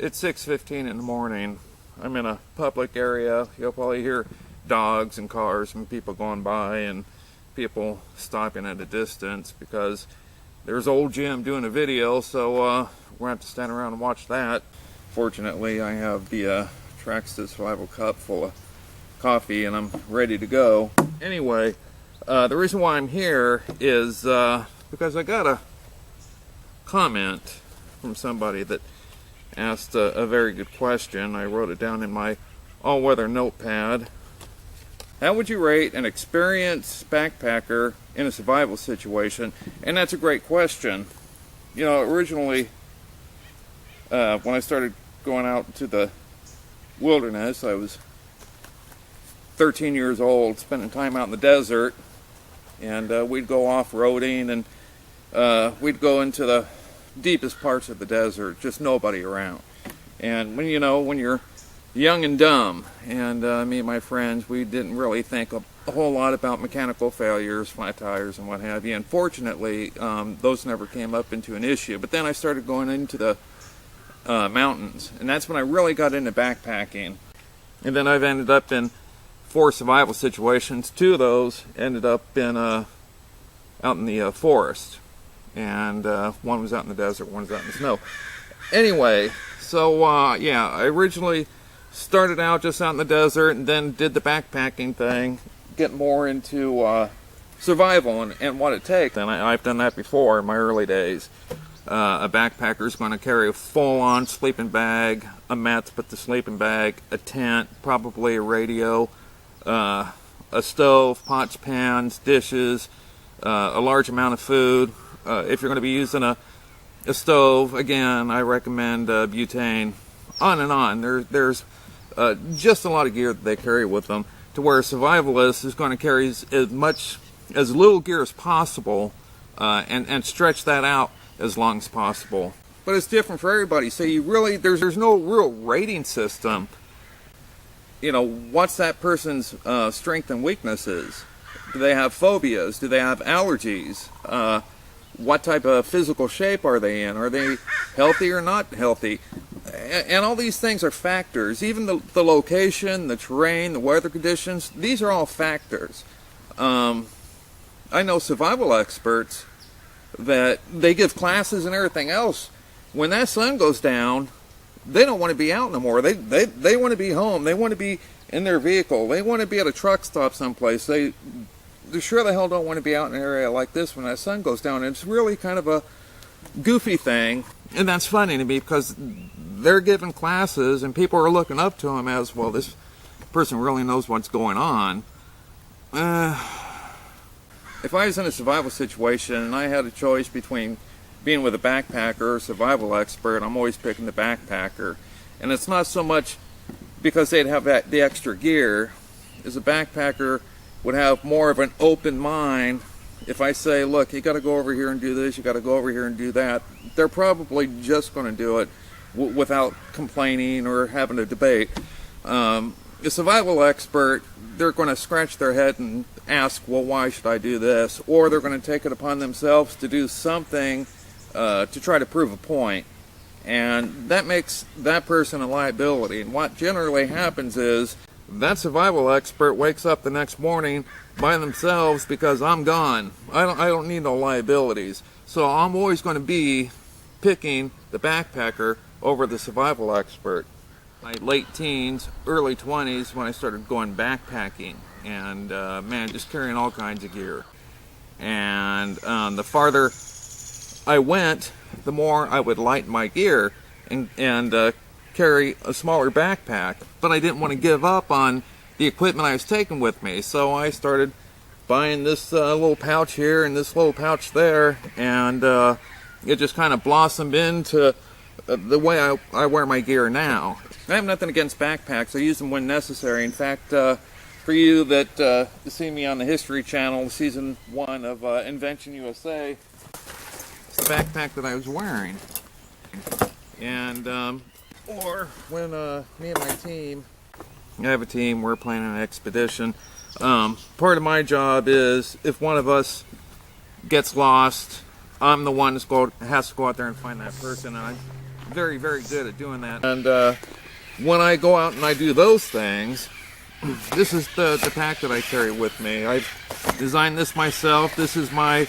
It's 6:15 in the morning. I'm in a public area. You'll probably hear dogs and cars and people going by and people stopping at a distance because there's old Jim doing a video, so we're going to have to stand around and watch that. Fortunately, I have the Tracks to Survival cup full of coffee and I'm ready to go. Anyway, the reason why I'm here is because I got a comment from somebody that asked a very good question. I wrote it down in my all-weather notepad. How would you rate an experienced backpacker in a survival situation? And that's a great question. You know, originally, when I started going out to the wilderness, I was 13 years old, spending time out in the desert, and we'd go off-roading, and we'd go into the deepest parts of the desert, just nobody around. And when you're young and dumb, and me and my friends, we didn't really think a whole lot about mechanical failures, flat tires, and what have you. And fortunately, those never came up into an issue. But then I started going into the mountains, and that's when I really got into backpacking. And then I've ended up in 4 survival situations. 2 of those ended up in out in the forest, and one was out in the desert, one was out in the snow. Anyway, so yeah, I originally started out just out in the desert and then did the backpacking thing, get more into survival and what it takes. And I've done that before in my early days. A backpacker is going to carry a full-on sleeping bag, a mat to put the sleeping bag, a tent, probably a radio, a stove, pots, pans, dishes, a large amount of food. If you're going to be using a stove, again, I recommend butane. On and on. There's just a lot of gear that they carry with them, to where a survivalist is going to carry as little gear as possible, and stretch that out as long as possible. But it's different for everybody. So there's no real rating system. You know, what's that person's strength and weaknesses? Do they have phobias? Do they have allergies? What type of physical shape are they in? Are they healthy or not healthy? And all these things are factors. Even the location, the terrain, the weather conditions, these are all factors. I know survival experts that they give classes and everything else. When that sun goes down, they don't want to be out no more. They want to be home. They want to be in their vehicle. They want to be at a truck stop someplace. They sure the hell don't want to be out in an area like this when that sun goes down. And it's really kind of a goofy thing. And that's funny to me because they're giving classes and people are looking up to them as, well, this person really knows what's going on. If I was in a survival situation and I had a choice between being with a backpacker or a survival expert, I'm always picking the backpacker. And it's not so much because they'd have the extra gear, as a backpacker would have more of an open mind. If I say, look, you got to go over here and do this, you got to go over here and do that, they're probably just going to do it without complaining or having a debate. A survival expert, they're going to scratch their head and ask, well, why should I do this? Or they're going to take it upon themselves to do something to try to prove a point. And that makes that person a liability. And what generally happens is that survival expert wakes up the next morning by themselves because I'm gone. I don't need no liabilities. So I'm always going to be picking the backpacker over the survival expert. My late teens, early 20s, when I started going backpacking, and man, just carrying all kinds of gear. And the farther I went, the more I would lighten my gear and carry a smaller backpack. But I didn't want to give up on the equipment I was taking with me, so I started buying this little pouch here and this little pouch there, and it just kind of blossomed into the way I wear my gear now. I have nothing against backpacks. I use them when necessary. In fact, for you that see me on the History Channel, Season 1 of Invention USA, it's the backpack that I was wearing. And, or when me and my team, I have a team, we're planning an expedition. Part of my job is, if one of us gets lost, I'm the one that has to go out there and find that person. And very, very good at doing that. And when I go out and I do those things, this is the pack that I carry with me. I've designed this myself. This is my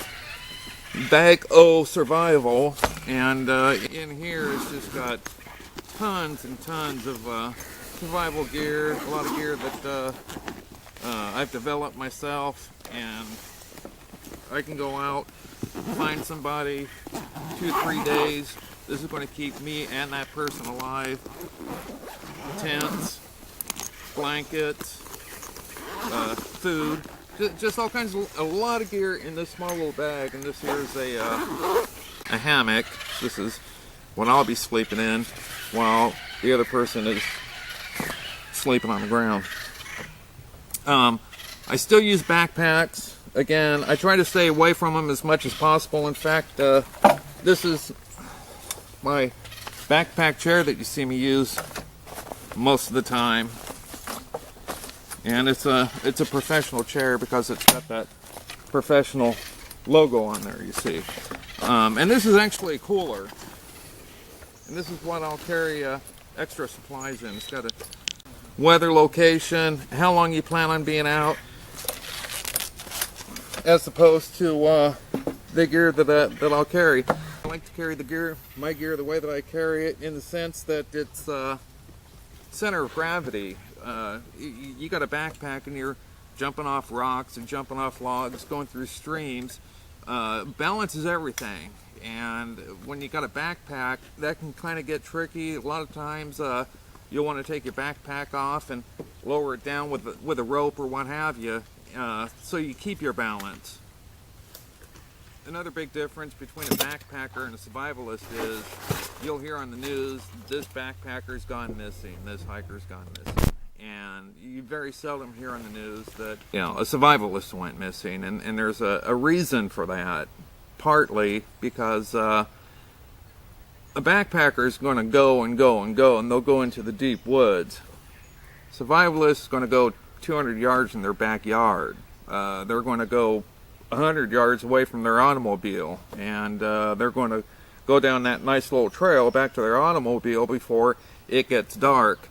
Bag O Survival, and in here it's just got tons and tons of survival gear, a lot of gear that I've developed myself, and I can go out, find somebody, 2-3 days. This is going to keep me and that person alive. Tents, blankets, food, just all kinds of, a lot of gear in this small little bag. And this here is a hammock. This is what I'll be sleeping in while the other person is sleeping on the ground. I still use backpacks. Again, I try to stay away from them as much as possible. In fact, this is my backpack chair that you see me use most of the time, and it's a professional chair because it's got that professional logo on there, you see. And this is actually a cooler, and this is what I'll carry extra supplies in. It's got a weather location, how long you plan on being out, as opposed to the gear that I'll carry. I like to carry my gear the way that I carry it, in the sense that it's center of gravity. You got a backpack and you're jumping off rocks and jumping off logs, going through streams. Balance is everything, and when you got a backpack, that can kind of get tricky. A lot of times you'll want to take your backpack off and lower it down with a rope or what have you, so you keep your balance. Another big difference between a backpacker and a survivalist is you'll hear on the news, this backpacker's gone missing, this hiker's gone missing. And you very seldom hear on the news that, you know, a survivalist went missing. And there's a reason for that. Partly because a backpacker is going to go and go and go, and they'll go into the deep woods. Survivalist is going to go 200 yards in their backyard. They're going to go 100 yards away from their automobile, and they're going to go down that nice little trail back to their automobile before it gets dark.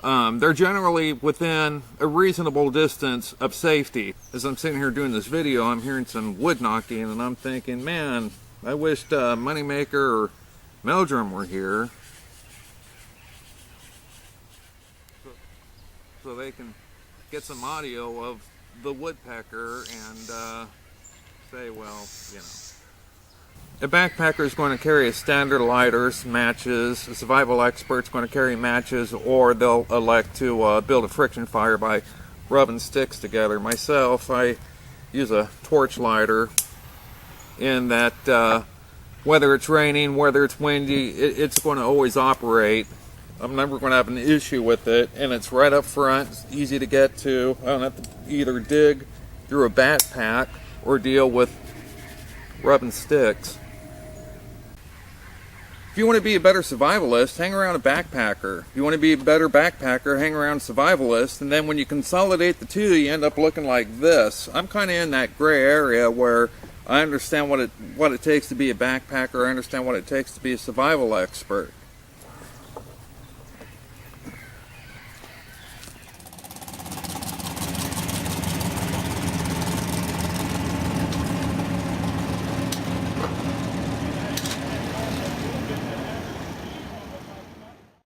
They're generally within a reasonable distance of safety. As I'm sitting here doing this video, I'm hearing some wood knocking, and I'm thinking, man, I wished Moneymaker or Meldrum were here so they can get some audio of the woodpecker and say, well, you know. A backpacker is going to carry a standard lighters, matches. A survival expert's going to carry matches, or they'll elect to build a friction fire by rubbing sticks together. Myself, I use a torch lighter, in that whether it's raining, whether it's windy, it's going to always operate. I'm never going to have an issue with it, and it's right up front. It's easy to get to. I don't have to either dig through a backpack or deal with rubbing sticks. If you want to be a better survivalist, hang around a backpacker. If you want to be a better backpacker, hang around a survivalist. And then when you consolidate the two, you end up looking like this. I'm kind of in that gray area where I understand what it takes to be a backpacker. I understand what it takes to be a survival expert.